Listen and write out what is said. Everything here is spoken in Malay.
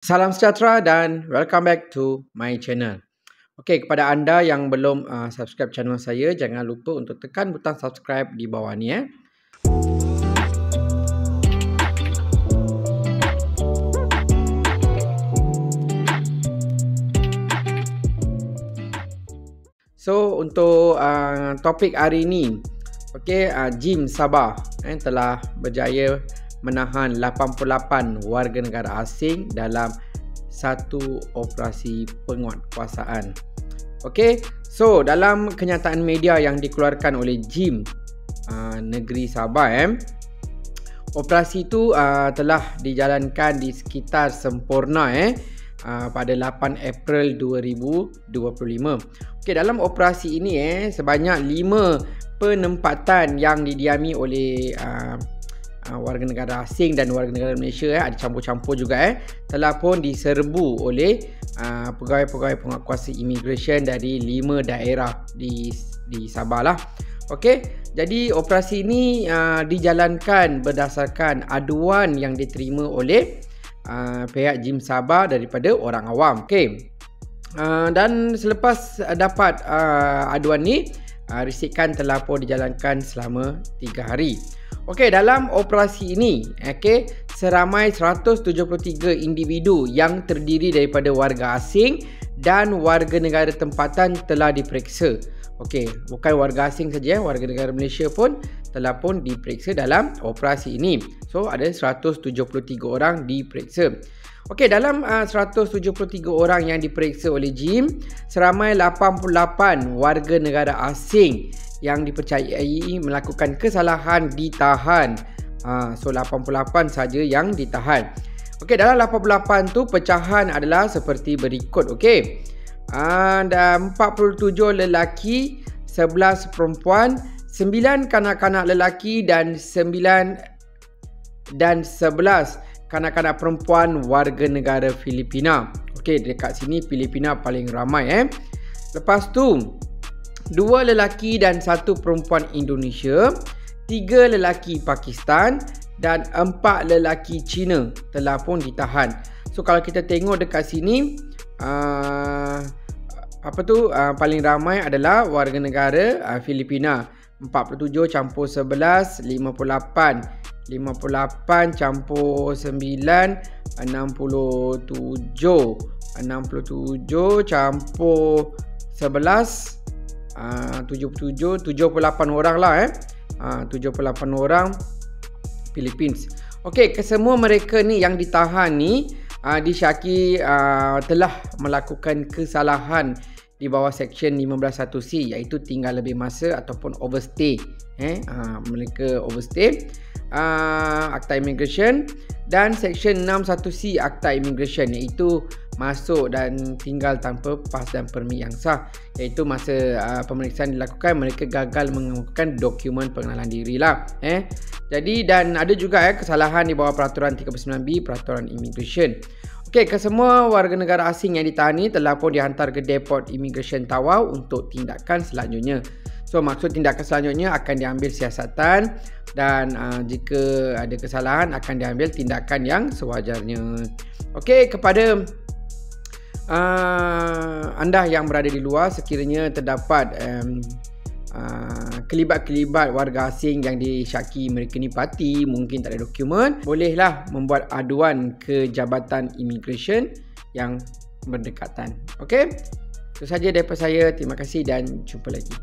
Salam sejahtera dan welcome back to my channel. Okey, kepada anda yang belum subscribe channel saya, jangan lupa untuk tekan butang subscribe di bawah ni . So untuk topik hari ini, Jim Sabah telah berjaya menahan 88 warga negara asing dalam satu operasi penguatkuasaan. So dalam kenyataan media yang dikeluarkan oleh Jim negeri Sabah, operasi itu telah dijalankan di sekitar sempurna pada 8 April 2025. Dalam operasi ini sebanyak 5 penempatan yang didiami oleh warga negara asing dan warga negara Malaysia, ada campur-campur juga telah pun diserbu oleh pegawai-pegawai penguatkuasa imigresen dari 5 daerah di Sabah lah. Jadi operasi ini dijalankan berdasarkan aduan yang diterima oleh pihak Jim Sabah daripada orang awam. Dan selepas dapat aduan ni, risikan telah pun dijalankan selama 3 hari. Dalam operasi ini, seramai 173 individu yang terdiri daripada warga asing dan warga negara tempatan telah diperiksa. Bukan warga asing saja, warga negara Malaysia pun telah pun diperiksa dalam operasi ini. So ada 173 orang diperiksa. Dalam 173 orang yang diperiksa oleh Jim, seramai 88 warga negara asing yang dipercayai melakukan kesalahan ditahan. So 88 saja yang ditahan. Dalam 88 tu pecahan adalah seperti berikut. Ada 47 lelaki, 11 perempuan, 9 kanak-kanak lelaki dan 11 kanak-kanak perempuan warga negara Filipina. Dekat sini Filipina paling ramai. Lepas tu 2 lelaki dan 1 perempuan Indonesia, 3 lelaki Pakistan dan 4 lelaki Cina telah pun ditahan. So kalau kita tengok dekat sini, paling ramai adalah warga negara Filipina. 47 campur 11, 58 campur 9, 67 campur 11, 78 orang lah 78 orang Philippines. Kesemua mereka ni yang ditahan ni disyaki telah melakukan kesalahan di bawah Seksyen 15.1c, iaitu tinggal lebih masa ataupun overstay. Mereka overstay Akta Immigration, dan Seksyen 61c Akta Immigration, iaitu masuk dan tinggal tanpa pas dan permit yang sah, iaitu masa pemeriksaan dilakukan mereka gagal mengemukakan dokumen pengenalan diri lah. Jadi dan ada juga kesalahan di bawah Peraturan 39B Peraturan Immigration. Kesemua warga negara asing yang ditahan ini telah pun dihantar ke Depot Immigration Tawau untuk tindakan selanjutnya. So maksud tindakan selanjutnya akan diambil siasatan, dan jika ada kesalahan akan diambil tindakan yang sewajarnya. Kepada anda yang berada di luar, sekiranya terdapat kelibat-kelibat warga asing yang disyaki mereka ni parti, mungkin tak ada dokumen, bolehlah membuat aduan ke Jabatan Immigration yang berdekatan. Itu saja daripada saya. Terima kasih dan jumpa lagi.